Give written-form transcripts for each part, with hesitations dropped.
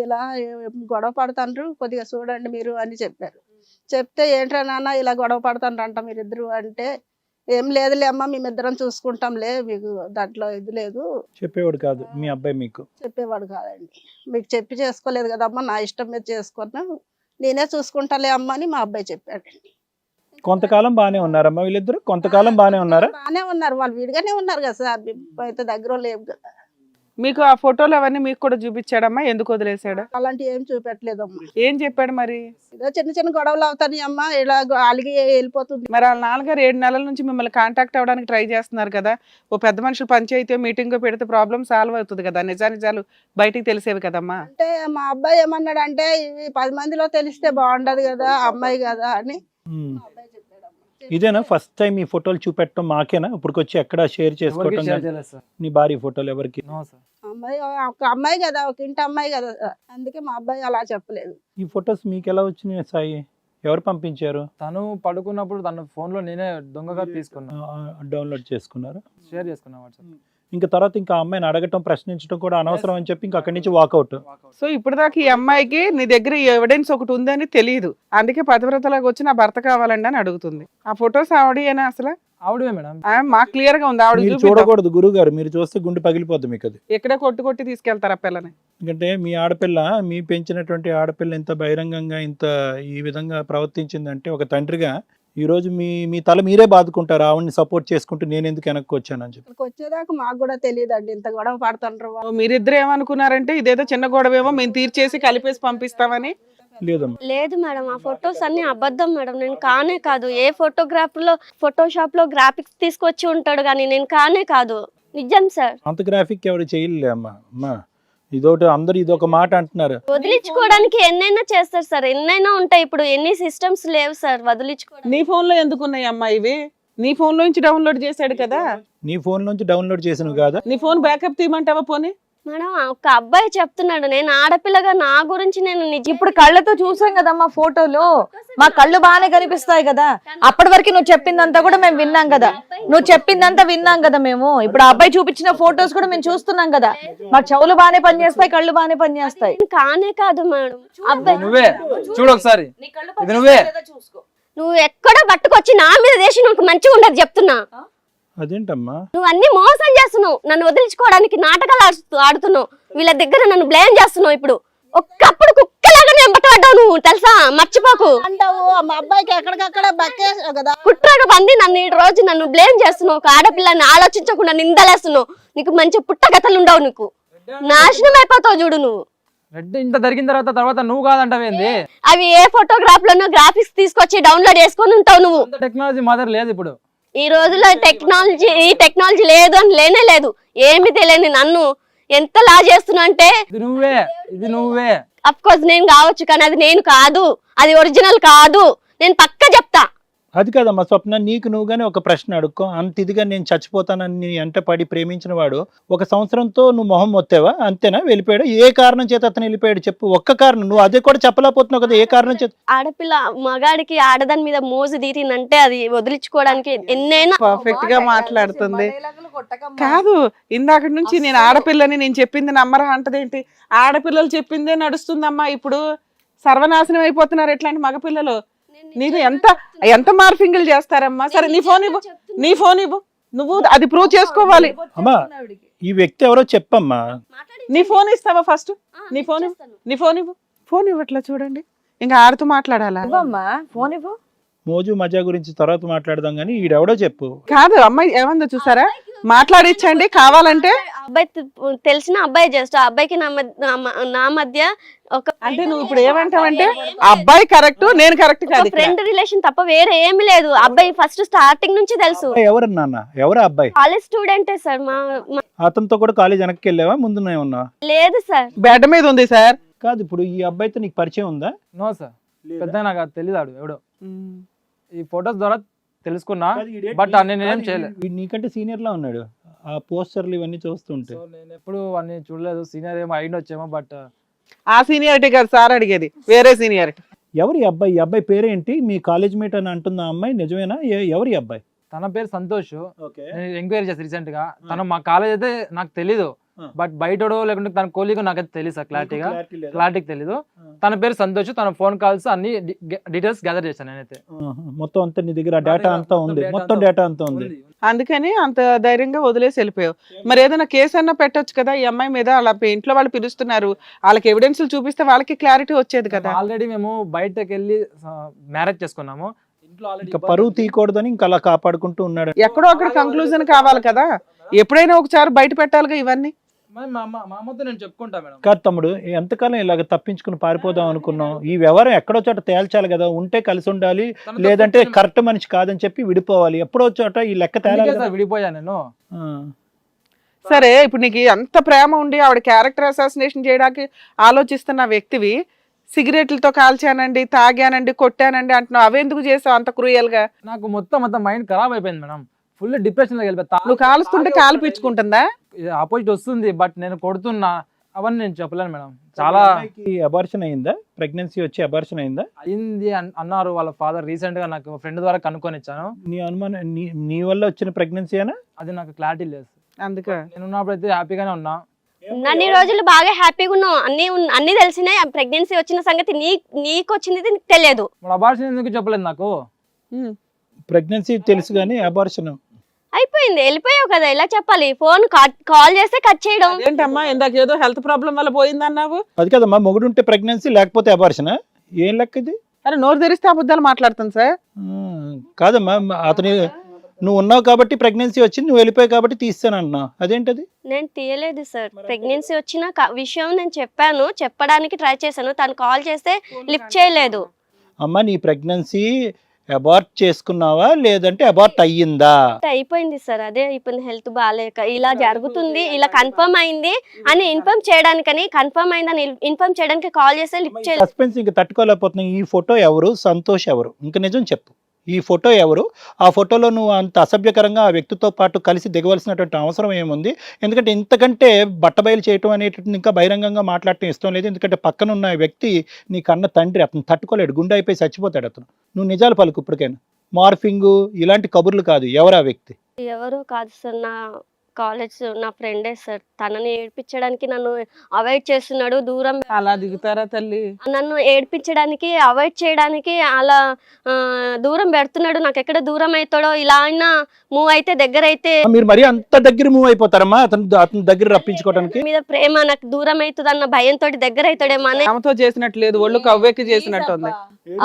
ఇలా గొడవ పడతాండ్రు కొద్దిగా చూడండి మీరు అని చెప్పారు. చెప్తే ఏంట్రా నాన్న ఇలా గొడవ పడతాండ్రంట మీరిద్దరు అంటే, ఏం లేదులే అమ్మ మేమిద్దరం చూసుకుంటాంలే మీకు దాంట్లో ఇది లేదు చెప్పేవాడు కాదు మీ అబ్బాయి మీకు. చెప్పేవాడు కాదండి. మీకు చెప్పి చేసుకోలేదు కదమ్మా నా ఇష్టం మీద చేసుకున్నాను నేనే చూసుకుంటాలే అమ్మ అని మా అబ్బాయి చెప్పాడండి. కొంతకాలం బానే ఉన్నారమ్మా వీళ్ళిద్దరు? కొంతకాలం బానే ఉన్నారా? బాగానే ఉన్నారు వాళ్ళు విడిగానే ఉన్నారు కదా సార్ అయితే దగ్గర లేవు కదా. మీకు ఆ ఫోటోలు అవన్నీ మీకు కూడా చూపించాడమ్మా? ఎందుకు వదిలేసాడు? అలాంటివి ఏం చూపెట్టలేదమ్మా. ఏం చెప్పాడు మరి? ఏదో చిన్న చిన్న గొడవలు అవుతాయి అమ్మ ఇలా అలిగి వెళ్ళిపోతుంది. మరి వాళ్ళ నాన్నగారు 7 నెలల నుంచి మిమ్మల్ని కాంటాక్ట్ అవ్వడానికి ట్రై చేస్తున్నారు కదా. ఓ పెద్ద మనుషులు పంచాయతీ మీటింగ్ పెడితే ప్రాబ్లం సాల్వ్ అవుతుంది కదా, నిజాలు బయటికి తెలిసేవి కదమ్మా. అంటే మా అబ్బాయి ఏమన్నాడంటే ఇవి 10 మందిలో తెలిస్తే బాగుండదు కదా అమ్మాయి కదా అని ఉమ్. మా అబ్బాయి చెప్పాడమ్మా. ఇదేనా ఫస్ట్ టైం ఈ ఫోటోలు చూపెట్టడం మాకేనా? ఇప్పటికొచ్చి ఎక్కడ షేర్ చేసుకోవటం కానీ? నీ భార్య ఫోటోలు ఎవరికి? అమ్మాయి ఒక అమ్మాయి కదా ఒక ఇంటి అమ్మాయి కదా అందుకే మా అబ్బాయి అలా చెప్పలేదు. ఈ ఫొటోస్ మీకు ఎలా వచ్చినాయి సాయి? ఎవరు పంపించారు? తను పడుకున్నప్పుడు తన ఫోన్ లో నేనే దొంగగా తీసుకున్నా, డౌన్లోడ్ చేసుకున్నారు, షేర్ చేసుకున్నా వాట్సాప్. ఇంకా తర్వాత ఇంకా అమ్మాయిని అడగటం ప్రశ్నించడం కూడా అనవసరం అని చెప్పి ఇంకా అక్కడి నుంచి వాకౌట్. సో ఇప్పుడు దాకా ఈ అమ్మాయికి నీ దగ్గర ఎవిడెన్స్ ఒకటి ఉందని తెలియదు, అందుకే పతివ్రతలాగా వచ్చి నా భర్త కావాలండి అని అడుగుతుంది. ఆ ఫొటోస్ ఆవిడేనా అసలు? ఆవిడే మేడం. మాకు క్లియర్ గా ఉంది ఆవిడ. మీరు చూడకూడదు గురువు గారు, మీరు చూస్తే గుండె పగిలిపోద్ది మీకు. అది ఎక్కడే కొట్టి తీసుకెళ్తారు ఆ పిల్లని. ఎందుకంటే మీ ఆడపిల్ల, మీ పెంచినటువంటి ఆడపిల్ల ఇంత బహిరంగంగా ఇంత ఈ విధంగా ప్రవర్తించిందంటే ఒక తండ్రిగా ఈ రోజు మీ తల మీరే బాదుకుంటారు. ఆవిడని సపోర్ట్ చేసుకుంటూ నేను ఎందుకు వెనక్కి వచ్చానని చెప్పి. ఇక్కడికి వచ్చేదాకా మాకు కూడా తెలియదండి ఇంత గొడవ పడుతుండ్రు వాళ్ళు. మీరిద్దరు ఏమనుకున్నారంటే ఇదేదో చిన్న గొడవేమో మేము తీర్చేసి కలిపేసి పంపిస్తామని. లేదమ్మా, లేదు మేడం, ఆ ఫొటోస్ అన్ని అబద్ధం మేడం. నేను కానే కాదు. ఏ ఫోటోషాప్ లో గ్రాఫిక్స్ తీసుకొచ్చి ఉంటాడు కానీ నేను కానే కాదు. నిజం సార్. అంత గ్రాఫిక్ ఎవరు చేయలే అమ్మా. ఇదొకటి అందరు ఇదొక మాట అంటున్నారు. వదిలించుకోవడానికి ఎన్నైనా చేస్తారు సార్, ఎన్నైనా ఉంటాయి. ఇప్పుడు ఎన్ని సిస్టమ్స్ లేవు సార్ వదిలించుకోవడానికి. నీ ఫోన్ లో ఎందుకు ఉన్నాయి అమ్మా ఇవి? నీ ఫోన్ లో నుంచి డౌన్లోడ్ చేశాడు కదా. నీ ఫోన్ నుంచి డౌన్లోడ్ చేసినవి కాదా? నీ ఫోన్ బ్యాకప్ తీయమంటావా పోనీ? మేడం ఒక అబ్బాయి చెప్తున్నాడు నేను ఆడపిల్లగా నా గురించి నేను ఇప్పుడు కళ్ళతో చూసాం కదమ్మా ఫోటోలు, మా కళ్ళు బాగానే కనిపిస్తాయి కదా. అప్పటి వరకు నువ్వు చెప్పిందంతా కూడా మేము విన్నాం కదా, నువ్వు చెప్పిందంతా విన్నాం కదా మేము. ఇప్పుడు ఆ అబ్బాయి చూపించిన ఫోటోస్ కూడా మేము చూస్తున్నాం కదా. మా చెవులు బాగానే పనిచేస్తాయి, కళ్ళు బాగానే పనిచేస్తాయి. కానే కాదు మేడం అబ్బాయి. నువ్వే చూడు ఒకసారి, ఇది నువ్వే. నువ్వు ఎక్కడో పట్టుకొచ్చి నా మీద దేశం నాకు మంచిగా ఉండదు చెప్తున్నా. అదేంటమ్మా? నువ్వు అన్ని మోసం చేస్తున్నావు, నన్ను వదిలించుకోవడానికి నాటకాలు ఆడుతున్నావు, వీళ్ళ దగ్గర నన్ను బ్లేమ్ చేస్తున్నావు. ఇప్పుడు ఒక్కప్పుడు కుక్కలాగా నేను పట్టబడ్డావు నువ్వు తెలుసా, మర్చిపోకు. అంటావు మా అబ్బాయికి ఎక్కడికక్కడ బక్కేసావు కదా. కుట్రగా పంది నన్ను ఈ రోజు నన్ను బ్లేమ్ చేస్తున్నావు. ఒక ఆడపిల్లని ఆలోచించకుండా నిందలేస్తున్నావు. నీకు మంచి పుట్టగతలు ఉండవు, నీకు నాశనం అయిపోతావు చూడు నువ్వు. రెడ్ ఇంత జరిగిన తర్వాత నువ్వు కాదంటావేంది? అవి ఏ ఫోటోగ్రాఫ్ లోనో గ్రాఫిక్స్ తీసుకొచ్చి డౌన్లోడ్ చేసుకొని ఉంటావు నువ్వు. టెక్నాలజీ మాదిరి లేదు ఇప్పుడు. ఈ రోజులో టెక్నాలజీ లేదు అని లేనే లేదు. ఏమి తెలియని నన్ను ఎంత లా చేస్తున్నా అంటే ఇది నువ్వే. అఫ్ కోర్స్ నేను కావచ్చు కానీ అది నేను కాదు, అది ఒరిజినల్ కాదు. నేను పక్కా చెప్తా. అది కాదమ్మా స్వప్న, నీకు నువ్వుగానే ఒక ప్రశ్న అడుక్కో. అంత ఇదిగా నేను చచ్చిపోతానని ఎంట పడి ప్రేమించిన వాడు 1 సంవత్సరంతో నువ్వు మొహం మొత్తావా? అంతేనా? వెళ్ళిపోయాడు? ఏ కారణం చేత అతను వెళ్ళిపోయాడు చెప్పు, ఒక్క కారణం. నువ్వు అదే కూడా చెప్పలేకపోతున్నావు కదా, ఏ కారణం చేత? ఆడపిల్ల మగాడికి ఆడదాని మీద మోజు తీరిందంటే అది వదిలించుకోవడానికి ఎన్నైనా పర్ఫెక్ట్ గా మాట్లాడుతుంది. కాదు ఇందాక నుంచి నేను ఆడపిల్లని నేను చెప్పింది నమ్మరా అంటదేంటి? ఆడపిల్లలు చెప్పిందే నడుస్తుందమ్మా. ఇప్పుడు సర్వనాశనం అయిపోతున్నారు ఇట్లాంటి మగపిల్లలు. నీకు ఎంత మార్ఫింగ్లు చేస్తారమ్మా. సరే నీ ఫోన్ ఇవ్వు, నువ్వు అది ప్రూవ్ చేసుకోవాలి. అమ్మా ఈ వ్యక్తి ఎవరో చెప్పమ్మా. నీ ఫోన్ ఇస్తావా ఫస్ట్? నీ ఫోన్ ఇవ్వట్లా చూడండి. ఇంకా ఆడుతూ మాట్లాడాలా? ఇవ్వమ్మా ఫోన్ ఇవ్వు. మోజు మజా గురించి తర్వాత మాట్లాడదాం కానీ ఈడెవడో చెప్పు. కాదు అమ్మాయి ఏమందో చూసారా, మాట్లాడిచ్చండి కావాలంటే. అబ్బాయి తెలిసిన అబ్బాయి జస్ట్ ఆ అబ్బాయికి నా మధ్య ఒక అంటే నువ్వు ఇప్పుడు ఏమంటావంటే అబ్బాయి కరెక్ట్ నేను కరెక్ట్ కాదు, ఫ్రెండ్ రిలేషన్ తప్ప వేరే ఏమి లేదు. అబ్బాయి ఫస్ట్ స్టార్టింగ్ నుంచి తెలుసు. ఎవరు నాన్న? ఎవరా అబ్బాయి? కాలేజ్ స్టూడెంటే సార్. అతనితో కూడా కాలేజ్ వెనక్కి వెళ్ళావా, ముందునే ఉన్నా? లేదు సార్, బెడ్ మీద ఉంది సార్. కాదు ఇప్పుడు ఈ అబ్బాయితో నీకు పరిచయం ఉందా? నో సార్, పెద్ద నాకు తెలియదాడు ఎవడో. ఈ ఫొటోస్ ద్వారా తెలుసుకున్నా, బట్ నేనేం చేయలేదు. నీకంటే సీనియర్ లా ఉన్నాడు. ఆ పోస్టర్లు ఇవన్నీ చూస్తుంటే నేను ఎప్పుడు అన్ని చూడలేదు. సీనియర్ ఏమో అయిండొచ్చేమో, బట్ ఆ సీనియారిటీ కాదు సార్ అడిగేది, వేరే సీనియారిటీ. ఎవరి అబ్బాయి? ఈ అబ్బాయి పేరేంటి? మీ కాలేజ్ మేట్ అని అంటున్న అమ్మాయి నిజమేనా? ఎవరి అబ్బాయి? తన పేరు సంతోష్. నేను ఎంక్వైరీ చేసి రీసెంట్ గా. తను మా కాలేజ్ అయితే నాకు తెలీదు, బట్ బయటడో లేకుంటే తన కోలీగో నాకైతే తెలియదు సార్ క్లారిటీగా తెలీదు. తన పేరు సంతోష్, తన ఫోన్ కాల్స్ అన్ని డీటెయిల్స్ గ్యాదర్ చేశాను నేనైతే. మొత్తం అంతా నీ దగ్గర డేటా అంతా ఉంది, మొత్తం డేటా అంతా ఉంది. అందుకని అంత ధైర్యంగా వదిలేసి వెళ్ళిపోయావు. మరి ఏదైనా కేసు అన్నా పెట్టొచ్చు కదా ఈ అమ్మాయి మీద, అలా ఇంట్లో వాళ్ళు పిలుస్తున్నారు, వాళ్ళకి ఎవిడెన్స్లు చూపిస్తే వాళ్ళకి క్లారిటీ వచ్చేది కదా. ఆల్రెడీ మేము బయటకు వెళ్ళి మ్యారేజ్ చేసుకున్నాము, ఇంట్లో ఇంకా పరువు తీయకూడదని ఇంకా అలా కాపాడుకుంటూ ఉన్నాడు. ఎక్కడో అక్కడ కంక్లూజన్ కావాలి కదా, ఎప్పుడైనా ఒకసారి బయట పెట్టాలిగా ఇవన్నీ. మా అమ్మతో నేను చెప్పుకుంటా మేడం. కాదు తమ్ముడు, ఎంతకాలం ఇలాగ తప్పించుకుని పారిపోదాం అనుకున్నాం? ఈ వ్యవహారం ఎక్కడో చోట తేల్చాలి కదా, ఉంటే కలిసి ఉండాలి, లేదంటే కరెక్ట్ మనిషి కాదని చెప్పి విడిపోవాలి. ఎప్పుడో చోట ఈ లెక్క తేలాలి కదా. విడిపోయా నేను. సరే, ఇప్పుడు నీకు అంత ప్రేమ ఉండి ఆవిడ క్యారెక్టర్ అసాసినేషన్ చేయడానికి ఆలోచిస్తున్న వ్యక్తివి, సిగరెట్లతో కాల్చానండి, తాగానండి, కొట్టానండి అంటున్నావు, అవెందుకు చేసావు అంత క్రూయల్ గా? నాకు మొత్తం మైండ్ ఖరాబ్ అయిపోయింది మేడం, ఫుల్ డిప్రెషన్ లో వెళ్ళిపోతా. నువ్వు కాలుస్తుంటే కాలు పీల్చుకుంటుందా? ఆపోజిట్ వస్తుంది బట్ నేను కొడుతున్నా, అవన్నీ నేను చెప్పలేను మేడం. చాలా అబార్షన్ అయిందా? ప్రెగ్నెన్సీ వచ్చి అబార్షన్ అయిందా? అయింది అన్నారు వాళ్ళ ఫాదర్. రీసెంట్ గా నాకు ఫ్రెండ్ ద్వారా కనుక్కొని ఇచ్చాను. నీ అనుమానం నీ వల్ల వచ్చిన ప్రెగ్నెన్సీ అయినా? అది నాకు క్లారిటీ లేదు. అందుకే నేను ఉన్నప్పుడైతే హ్యాపీగానే ఉన్నా. అన్ని రోజులు బాగా హ్యాపీగా ఉన్నావు, అన్ని తెలిసినాయి. ప్రెగ్నెన్సీ వచ్చిన సంగతి నీకు వచ్చింది నీకు తెలియదు. అబార్షన్ ఎందుకు చెప్పలేదు నాకు? ప్రెగ్నెన్సీ తెలుసు కానీ అబార్షన్ అయిపోయింది, వెళ్ళిపోయావు కదా, ఇలా చెప్పాలి. ఫోన్ కాల్ చేస్తే కట్ చేయడం ఏంటమ్మా? ఇందాక ఏదో హెల్త్ ప్రాబ్లం వల్ల పోయిందన్నావు. అది కదమ్మా, మొగుడు ఉంటే ప్రెగ్నెన్సీ లేకపోతే అబార్షన్, ఏం లెక్క ఇది? అరే నోరు తెరిస్తే అబద్ధాలు మాట్లాడుతాను సార్. కాదమ్మా, అతని నువ్వు ఉన్నావు కాబట్టి ప్రెగ్నెన్సీ వచ్చింది, నువ్వు వెళ్ళిపోయావు కాబట్టి తీస్తాను అన్నావు, అదేంటది? నేను తీయలేదు సార్. ప్రెగ్నెన్సీ వచ్చిన విషయం నేను చెప్పాను, చెప్పడానికి ట్రై చేశాను. తను కాల్ చేస్తే లిఫ్ట్ చేయలేదు. అమ్మా, నీ ప్రెగ్నెన్సీ అబార్ట్ చేసుకున్నావా లేదంటే అబార్ట్ అయ్యిందా? అయిపోయింది సార్, అదే అయిపోయింది. హెల్త్ బాగాలేక ఇలా జరుగుతుంది, ఇలా కన్ఫర్మ్ అయింది అని ఇన్ఫార్మ్ చేయడానికని, కన్ఫర్మ్ అయిందని ఇన్ఫార్మ్ చేయడానికి కాల్ చేస్తే లిఫ్ట్ చేయలేదు. సస్పెన్స్ ఇంకా తట్టుకోలేకపోతున్నావు. ఈ ఫోటో ఎవరు? సంతోష్ ఎవరు? ఇంకా నిజం చెప్పు, ఈ ఫోటో ఎవరు? ఆ ఫోటోలో నువ్వు అంత అసభ్యకరంగా ఆ వ్యక్తితో పాటు కలిసి దిగవలసినటువంటి అవసరం ఏముంది? ఎందుకంటే ఇంతకంటే బట్టబయలు చేయటం అనేటువంటి ఇంకా బహిరంగంగా మాట్లాడటం ఇష్టం లేదు. ఎందుకంటే పక్కన ఉన్న వ్యక్తి నీ కన్న తండ్రి, అతను తట్టుకోలేడు, గుండె అయిపోయి చచ్చిపోతాడు అతను. నువ్వు నిజాలు పలుకు ఇప్పటికైనా, మార్ఫింగ్ ఇలాంటి కబుర్లు కాదు. ఎవరు ఆ వ్యక్తి? ఎవరు కాదు సార్, నా కాలేజ్ నా ఫ్రెండే సార్. తనని ఏడ్పించడానికి నన్ను అవాయిడ్ చేస్తున్నాడు, దూరం. అలా దిగుతారా తల్లి? నన్ను ఏడ్పించడానికి, అవాయిడ్ చేయడానికి అలా దూరం పెడుతున్నాడు. నాకు ఎక్కడ దూరం అవుతాడో, ఇలా అయినా మూవ్ అయితే దగ్గర అయితే. మీరు మరి అంత దగ్గర మూవ్ అయిపోతారమ్మా అతని దగ్గర రప్పించుకోవడానికి? మీద ప్రేమ, నాకు దూరం అవుతుంది అన్న భయంతో దగ్గర అవుతాడేమో అని. ఆమెతో చేసినట్టు లేదు, ఒళ్ళు కవ్వెక్కి చేసినట్టు ఉంది.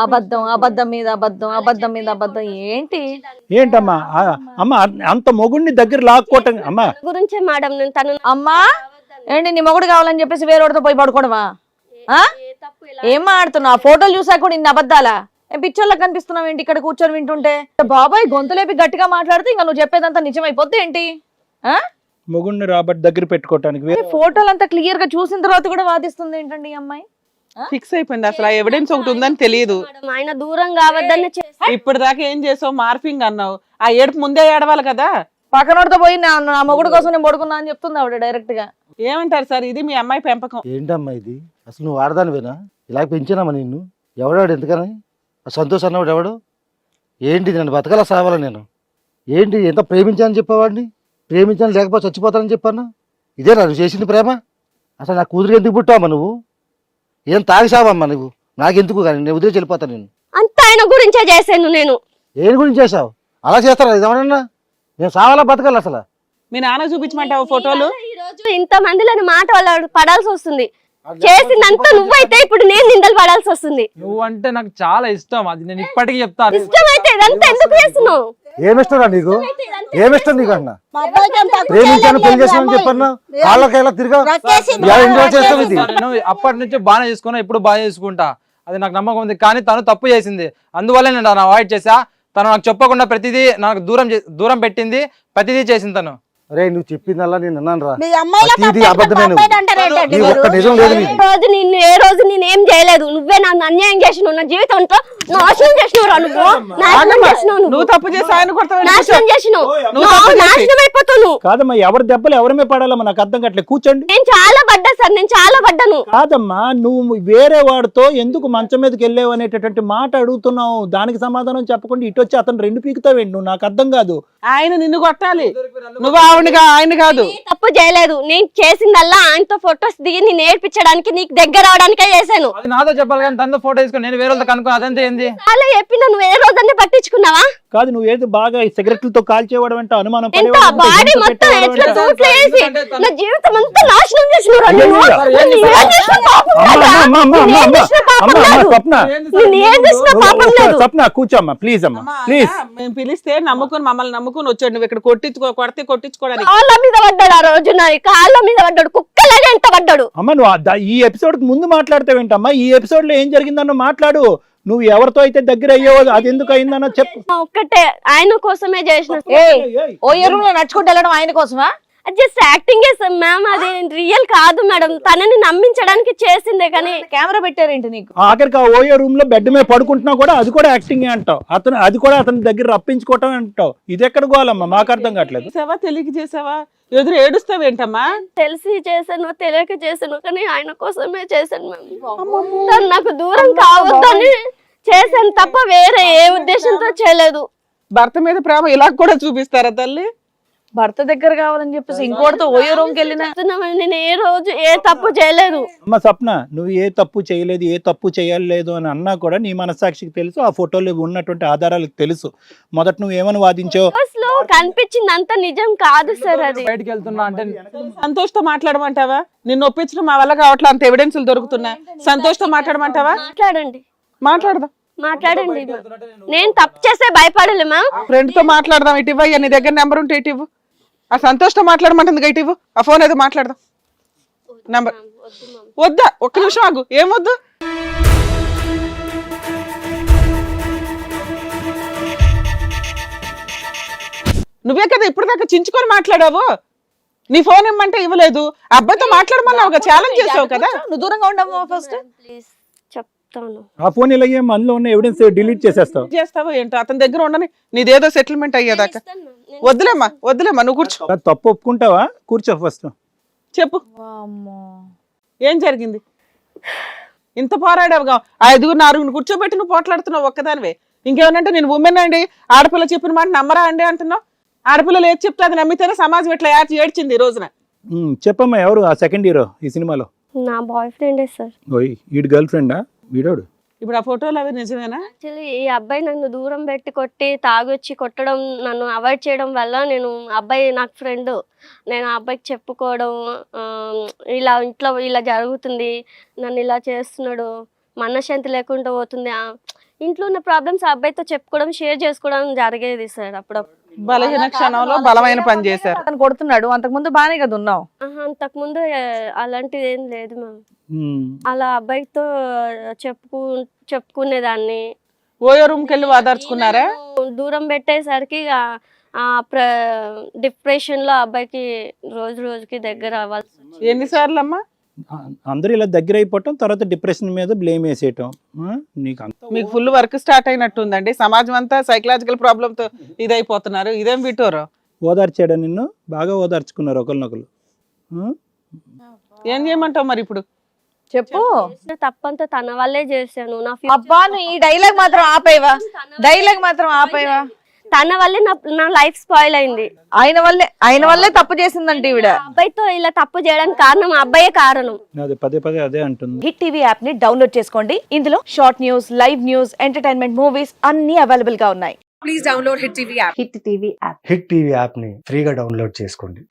అబద్ధం, అబద్ధం మీద అబద్ధం, అబద్ధం మీద అబద్ధం. ఏంటి ఏంటమ్మా? అమ్మ, అంత మొగుడిని దగ్గర లాక్కోవటం అమ్మా గురించే మేడం. నేను తను అమ్మా ఏంటి, నీ మొగుడు కావాలని చెప్పేసి వేరేవాడితో పోయి పడుకోవడమా? ఏం మాడుతున్నావు? ఆ ఫోటోలు చూసాక కూడా ఇన్ని అబద్ధాలా? పిక్చర్లకు కనిపిస్తున్నావు ఏంటి ఇక్కడ కూర్చొని వింటుంటే? బాబాయ్ గొంతులేపి గట్టిగా మాట్లాడితే ఇంకా నువ్వు చెప్పేదంతా నిజమైపోద్ది ఏంటి? మొగుడిని రాబట్టి దగ్గర పెట్టుకోవటానికి ఫోటోలు అంతా క్లియర్ గా చూసిన తర్వాత కూడా వాదిస్తుంది ఏంటండి ఈ అమ్మాయి? ఫిక్స్ అయిపోయింది, అసలు ఆ ఎవిడెన్స్ ఒకటి ఉందని తెలియదు. ఆయన దూరం కావద్దని ఇప్పుడు దాకా ఏం చేసావు? మార్ఫింగ్ అన్నావు, ఆ ఏడుపు ముందే ఏడవాలి కదా. పక్కనోడితో పోయి నా మొగుడు కోసం నేను పడుకున్నా అని చెప్తుంది ఆవిడ డైరెక్ట్ గా. ఏమంటారు సార్, ఇది మీ అమ్మాయి పెంపకం? ఏంటమ్మా ఇది? అసలు నువ్వు ఆడదానివేనా? ఇలా పెంచినామా నిన్ను? ఎవడాడు? ఎందుకని సంతోష్ అన్నవాడు ఎవడు? ఏంటి నన్ను బతకలా సావాలా నేను? ఏంటి ఎంత ప్రేమించానని చెప్పేవాడిని? ప్రేమించాను లేకపోతే చచ్చిపోతానని చెప్పాను. ఇదే నువ్వు చేసింది ప్రేమ? అసలు నా కూతురు ఎందుకు పుట్టావమ్మా నువ్వు? ఏం తాగిసావమ్మా నువ్వు? నాకెందుకు కానీ నేను వదిలేసి వెళ్ళిపోతాను నేను. అంత ఆయన గురించే చేశాను నేను. ఏం గురించి చేసావు? అలా చేస్తారా ఇదేమన్నా? నేను సావాలా బతకాలి అసలు? మీ నాన్న చూపించమంటావు ఫోటోలు? ఈ రోజు ఇంత మందిలోని మాట వాళ్ళు పడాల్సి వస్తుంది. చేసిందంతా నువ్వైతే ఇప్పుడు నేను నిందలు పడాల్సి వస్తుంది. నువ్వు అంటే నాకు చాలా ఇష్టం, అది నేను ఇప్పటికీ చెప్తాను. ఇష్టమైతే ఇదంతా ఎందుకు చేస్తున్నావు? ఏమిష్టరా నీకు? ఏమిష్టం నీకు అన్న? ప్రేమించాను పెళ్లి చేసామని చెప్పన్నా కాళ్ళకైలా తిరిగా ఎంజాయ్ చేస్తావు ఇది. నేను అప్పటి నుంచి బాగా చేసుకున్నా, ఇప్పుడు బాగా చేసుకుంటా, అది నాకు నమ్మకం ఉంది. కానీ తను తప్పు చేసింది, అందువల్ల నేను అవాయిడ్ చేసా. తను నాకు చెప్పకుండా ప్రతిదీ నాకు దూరం పెట్టింది, ప్రతిదీ చేసింది తను. అరే నువ్వు చెప్పిందల్లా నేను అన్నాను రా, మీ అమ్మాయిలా ఇది అబద్ధమే. నీ ఒక్క నిజం లేదు నీది. ఏ రోజు నేను ఏం చేయలేదు. నువ్వే నన్ను అన్యాయం చేసినావు, నా జీవితంతో నాశనం చేసినావు. నువ్వు నాశనం చేసినావు, నువ్వు తప్పు చేసి ఆయన కొడతావు. నాశనం చేసినావు, నాశనం అయిపోతావు. కాదమ్మా, ఎవరి దెబ్బలు ఎవరమే పడాలమ్మా? నాకు అర్థం కావట్లేదు. కూర్చోండి. నేను చాలా పడ్డా సార్, నేను చాలా పడ్డాను. కాదమ్మా, నువ్వు వేరే వాడితో ఎందుకు మంచం మీదకి వెళ్ళావు అనేటటువంటి మాట అడుగుతున్నావు. దానికి సమాధానం చెప్పకుండా ఇటు వచ్చి అతను రెండు పీకుతావేంటి నువ్వు? నాకు అర్థం కాదు. ఆయన నిన్ను కొట్టాలి, నువ్వు ఆవిడగా ఆయన కాదు. తప్పు చేయలేదు. నేను చేసిందల్లా ఆయనతో ఫొటోస్ దిగి నేను నేర్పించడానికి, నీకు దగ్గర అవడానికే చేశాను. అది నాతో చెప్పాలి కానీ తనతో ఫోటో తీసుకొని నేను వేరే వాళ్ళతో కనుక్కో అదంతా ఏంది? అలా చెప్పిన నువ్వు ఏ రోజన్నీ పట్టించుకున్నావా? కాదు నువ్వు ఏదో బాగా సిగరెట్లతో కాల్చేవాడు అంటే అనుమానం ఎంత పడేవాడు అంటే, బాడీ గొంతు మొత్తం పెట్టేవాడు ఎట్లా అంటే. సూట్లు వేసి నా జీవితం అంతా నాశనం చేసినావు. అయ్యో, నువ్వు ఏం చేసిన పాపం లేదా? నువ్వు ఏం చేసిన పాపం లేదు. స్వప్న నువ్వు ఏం చేసిన పాపం లేదు. స్వప్న కూర్చోమ్మా ప్లీజ్ అమ్మా అమ్మా, ప్లీజ్. ఆయన మేము పిలిస్తే మమ్మల్ని నమ్ముకుని వచ్చాడు. నువ్వు ఇక్కడ కొట్టించుకోవడానికి కాళ్ళ మీద పడ్డాడు ఆ రోజు, నా కాళ్ళ మీద పడ్డాడు, కుక్కలాగా ఎంత పడ్డాడు. అమ్మ నువ్వు ఈ ఎపిసోడ్ ముందు మాట్లాడతావేంటమ్మా? ఈ ఎపిసోడ్ లో ఏం జరిగిందన్న మాట్లాడు. నువ్వు ఎవరితో అయితే దగ్గర అయ్యావో అది ఎందుకు అయిందన్న చెప్పు. ఒక్కటే ఆయన కోసమే చేసిన. ఓ రూమ్ లో నడుచుకుంటూ వెళ్ళడం ఆయన కోసమా? జస్ట్ యాక్టింగ్ చేస్తాం మ్యామ్, అది రియల్ కాదు మేడం. తనని నమ్మించడానికి చేసిందే కానీ. కెమెరా పెట్టారేంటి నీకు? ఆఖరికి ఆ ఓయో రూమ్ లో బెడ్ మీద పడుకుంటున్నా కూడా అది కూడా యాక్టింగ్ అంటావు. అది కూడా అతని దగ్గర రప్పించుకోవటం అంటావు. ఇది ఎక్కడ గోలమ్మా? మాకు అర్థం కావట్లేదు. చేసావా, తెలియక చేసావా, ఎదురు ఏడుస్తావేంటమ్మా? తెలిసి చేశాను, తెలియక చేశాను, కానీ ఆయన కోసమే చేశాను మ్యామ్. తను నాకు దూరం కావద్దని చేశాను తప్ప వేరే ఏ ఉద్దేశంతో చేయలేదు. భర్త మీద ప్రేమ ఇలా కూడా చూపిస్తారా తల్లి? భర్త దగ్గర కావాలని చెప్పేసి ఇంకోటితో ఓయో రూమ్ కి వెళ్ళినా నేను ఏ రోజు ఏ తప్పు చేయలేదు. అమ్మ స్వప్న నువ్వు ఏ తప్పు చేయలేదు, ఏ తప్పు చేయలేదు అని అన్నా కూడా నీ మనస్సాక్షికి తెలుసు, ఆ ఫోటోలో ఉన్నటువంటి ఆధారాలకు తెలుసు. మొదట నువ్వు ఏమని వాదించావు? లో కనిపించింది అంత నిజం కాదు సార్. అది బయటికి వెళ్తున్నా అంటే సంతోష్తో మాట్లాడమంటావా? నిన్ను ఒప్పించడం మా వల్ల కావట్లే, అంత ఎవిడెన్స్లు దొరుకుతున్నా. సంతోష్తో మాట్లాడమంటావా? మాట్లాడండి, మాట్లాడదాం. మాట్లాడండి. నేను తప్పు చేస్తే భయపడలే మ్యామ్. ఫ్రెండ్ తో మాట్లాడదాం. ఇటు ఇవ్వ, నీ దగ్గర నెంబర్ ఉంటే ఇటు ఇవ్వు. ఆ సంతోష్తో మాట్లాడమంటుంది ఇటు ఇవ్వు. ఆ ఫోన్ ఏదో మాట్లాడదాం. నెంబర్ వద్దా? ఒక్క నిమిషం ఆగు. ఏం వద్దు? నువ్వే కదా ఇప్పుడు దాకా చించుకొని మాట్లాడావు. నీ ఫోన్ ఇమ్మంటే ఇవ్వలేదు. ఆ అబ్బాయితో మాట్లాడమన్నావు, ఛాలెంజ్ చేసావు కదా. నువ్వు దూరంగా ఉండవు ఫస్ట్. ప్లీజ్ చెప్తాను. ఆ ఫోన్ ఇలా ఏం అందులో ఉన్న ఎవిడెన్స్ డిలీట్ చేసేస్తావు. చేస్తావో ఏంటో అతని దగ్గర ఉండని, నీదేదో సెటిల్మెంట్ అయ్యేదాకా. వద్దులేమ్మా నువ్వు కూర్చో. తప్పు ఒప్పుకుంటావా? కూర్చో ఫస్ట్. చెప్పు ఏం జరిగింది? ఇంత పోరాడావుగా, ఆ 5-6 కూర్చోబెట్టి నువ్వు పోట్లాడుతున్నావు ఒక్కదానివే. ఇంకేమనంటే నేను ఉమెన్ అండి, ఆడపిల్ల చెప్పిన మాట నమ్మరా అండి అంటున్నావు. ఆడపిల్లలు ఏది చెప్తే అది నమ్మితేనే సమాజం ఇట్లా ఏడ్చింది ఈ రోజున. చెప్పమ్మా, ఎవరు ఆ సెకండ్ హీరో ఈ సినిమాలో? నా బాయ్ ఫ్రెండే సార్. ఓయ్ వీడి గర్ల్ ఫ్రెండా వీడోడు? ఇప్పుడు ఆ ఫోటోలు అవి నిజమేనా? యాక్చువల్లీ ఈ అబ్బాయి నన్ను దూరం పెట్టి కొట్టి తాగొచ్చి కొట్టడం, నన్ను అవాయిడ్ చేయడం వల్ల నేను అబ్బాయి నాకు ఫ్రెండ్, నేను ఆ అబ్బాయికి చెప్పుకోవడం, ఇలా ఇంట్లో ఇలా జరుగుతుంది, నన్ను ఇలా చేస్తున్నాడు, మనశ్శాంతి లేకుండా పోతుంది, ఇంట్లో ఉన్న ప్రాబ్లమ్స్ ఆ అబ్బాయితో చెప్పుకోవడం, షేర్ చేసుకోవడం జరిగేది సార్. అప్పుడప్పుడు బలహీన క్షణంలో బలమైన పని చేశారు. అతను కొడుతున్నాడు, అంతకుముందు బానే కదా ఉన్నావు. అంతకుముందు అలాంటిది ఏం లేదు మ్యామ్. అలా అబ్బాయితో చెప్పుకునేదాన్ని. ఓయో రూమ్కి వెళ్ళి వాదార్చుకున్నారా? దూరం పెట్టేసరికి డిప్రెషన్ లో అబ్బాయికి రోజు రోజుకి దగ్గర అవ్వాల్సి. ఎన్నిసార్లు అమ్మా? అందరూ ఇలా దగ్గర అయిపోవటం, తర్వాత డిప్రెషన్ మీద బ్లేమ్ వేసేయటం. మీకు ఫుల్ వర్క్ స్టార్ట్ అయినట్టు ఉందండి. సమాజం అంతా సైకలాజికల్ ప్రాబ్లమ్ తో ఇదైపోతున్నారు. ఇదేం విటోరో? ఓదార్చాడా నిన్ను? బాగా ఓదార్చుకున్నారు ఒకరినొకరు. ఏం చేయమంటావు మరి ఇప్పుడు? చెప్పు. తప్పంతా తన వల్లే చేశాను. నా అబ్బా నువ్వు ఈ డైలాగ్ మాత్రం ఆపేవా? తన వల్లే నా లైఫ్ స్పాయిల్ అయింది. ఆయన వల్లే తప్పు చేసిందంటే ఈవిడ. అబ్బాయితో ఇలా తప్పు చేయడానికి కారణం ఆ అబ్బాయే కారణం. పదే పదే అదే అంటుంది. హిట్ టీవీ యాప్ ని డౌన్లోడ్ చేసుకోండి. ఇందులో short news, live news, entertainment movies అన్ని అవైలబుల్ గా ఉన్నాయి. Please download hit TV app. Hit TV app. Hit TV యాప్ని ఫ్రీగా డౌన్లోడ్ చేసుకోండి.